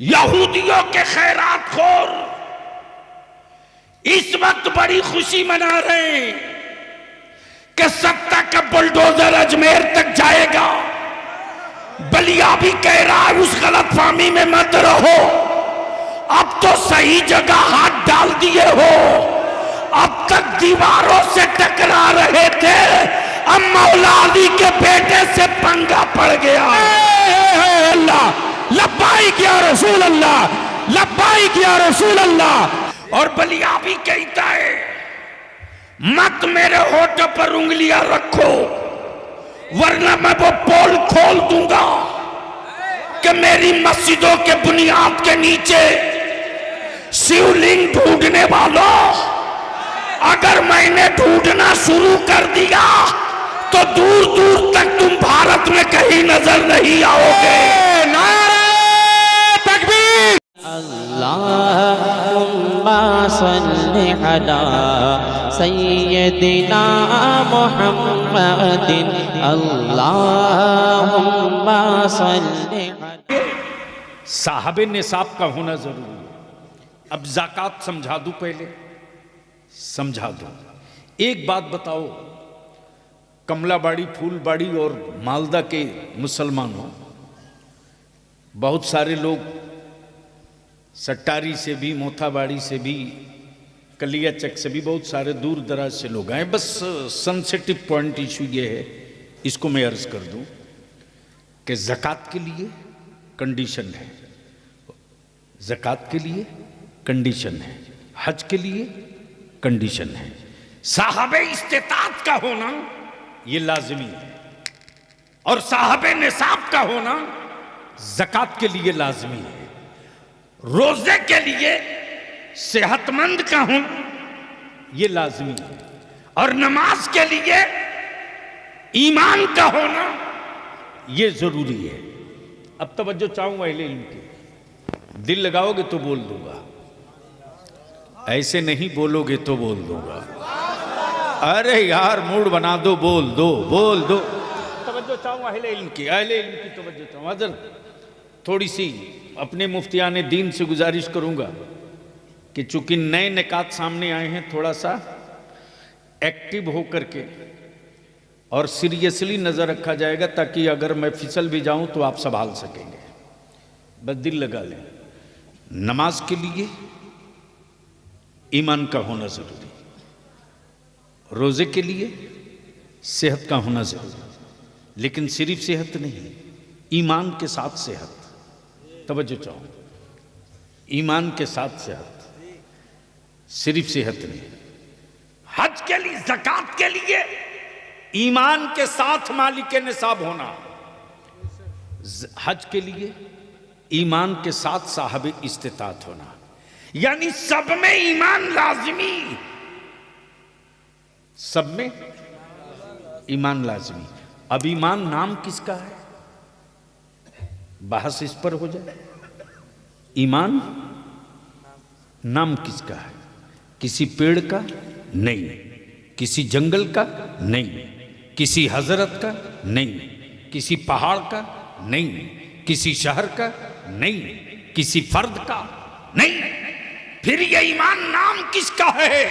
यहूदियों के खैरात खोर इस वक्त बड़ी खुशी मना रहे हैं कि सत्ता का बुलडोजर अजमेर तक जाएगा। बलिया भी कह रहा है उस गलतफहमी में मत रहो, अब तो सही जगह हाथ डाल दिए हो। अब तक दीवारों से टकरा रहे थे, अब मौला अली के बेटे से पंगा पड़ गया। अल्लाह लब्बाइक या रसूल अल्लाह, लब्बाइक या रसूल अल्लाह। और बलिया भी कहता है मत मेरे होठों पर उंगलियां रखो, वरना मैं वो पोल खोल दूंगा कि मेरी मस्जिदों के बुनियाद के नीचे शिवलिंग ढूंढने वालों, अगर मैंने ढूंढना शुरू कर दिया तो दूर दूर तक तुम भारत में कहीं नजर नहीं आओगे। नारे तकबीर। अल्लाहुम्मा सल्लि अला सय्यदिना मुहम्मदिन, अल्लाहुम्मा सल्लि। साहबे निसाब का होना जरूरी है। अब ज़कात समझा दूं, पहले समझा दो। एक बात बताओ, कमलाबाड़ी, फूलबाड़ी और मालदा के मुसलमानों, बहुत सारे लोग सट्टारी से भी, मोथाबाड़ी से भी, कलियाचक से भी, बहुत सारे दूर दराज से लोग आए। बस सेंसिटिव पॉइंट इशू ये है, इसको मैं अर्ज कर दूं कि ज़कात के लिए कंडीशन है, ज़कात के लिए कंडीशन है, हज के लिए कंडीशन है, साहबे इस्तेताअत का होना ये लाजिमी है, और साहबे निसाब का होना ज़कात के लिए लाजिमी है। रोजे के लिए सेहतमंद का होना ये लाजिमी है, और नमाज के लिए ईमान का होना ये जरूरी है। अब तवज्जो चाहूंगा अहले इल्म की, दिल लगाओगे तो बोल दूंगा, ऐसे नहीं बोलोगे तो बोल दूंगा। अरे यार मूड बना दो, बोल दो, बोल दो। तवज्जो चाहूंगा अहले इल्म की, अहले इल्म की तवज्जो चाहूंगा। हज़रत थोड़ी सी अपने मुफ्तियाने दीन से गुजारिश करूंगा कि चूंकि नए निकात सामने आए हैं, थोड़ा सा एक्टिव होकर के और सीरियसली नजर रखा जाएगा, ताकि अगर मैं फिसल भी जाऊं तो आप संभाल सकेंगे। बस दिल लगा लें। नमाज के लिए ईमान का होना जरूरी, रोजे के लिए सेहत का होना जरूरी, लेकिन सिर्फ सेहत नहीं, ईमान के साथ सेहत। तवज्जो चाहो, ईमान के साथ सेहत, सिर्फ सेहत नहीं। हज के लिए, ज़कात के लिए ईमान के साथ मालिक निसाब होना, हज के लिए ईमान के साथ साहब इस्तेताअत होना, यानी सब में ईमान लाजिमी, सब में ईमान लाजिमी। अब ईमान नाम किसका है, बहस इस पर हो जाए। ईमान नाम किसका है? किसी पेड़ का नहीं, किसी जंगल का नहीं, किसी हजरत का नहीं, किसी पहाड़ का नहीं, किसी शहर का नहीं, किसी फर्द का नहीं। फिर ये ईमान नाम किसका है?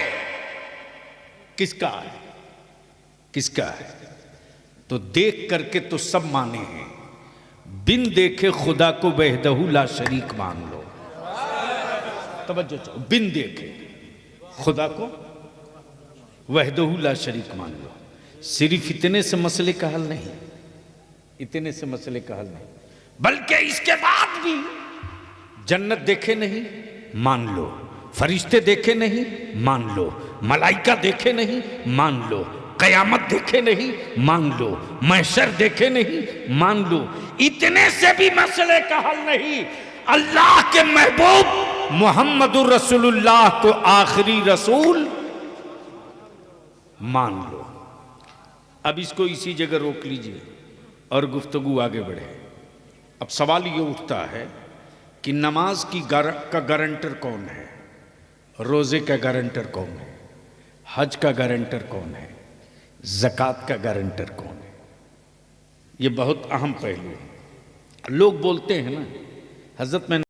किसका है? किसका है? तो देख करके तो सब माने हैं, बिन देखे खुदा को वहदहू ला शरीक मान लो। तवज्जो चाहो, बिन देखे खुदा को वहदहू ला शरीक मान लो। सिर्फ इतने से मसले का हल नहीं, इतने से मसले का हल नहीं, बल्कि इसके बाद भी जन्नत देखे नहीं मान लो, फरिश्ते देखे नहीं मान लो, मलाइका देखे नहीं मान लो, कयामत देखे नहीं मान लो, महशर देखे नहीं मान लो। इतने से भी मसले का हल नहीं, अल्लाह के महबूब मुहम्मदुर रसूलुल्लाह को आखिरी रसूल मान लो। अब इसको इसी जगह रोक लीजिए और गुफ्तगू आगे बढ़े। अब सवाल ये उठता है कि नमाज की का गारंटर कौन है, रोजे का गारंटर कौन है, हज का गारंटर कौन है, ज़कात का गारंटर कौन है? ये बहुत अहम पहलू है। लोग बोलते हैं ना, हजरत में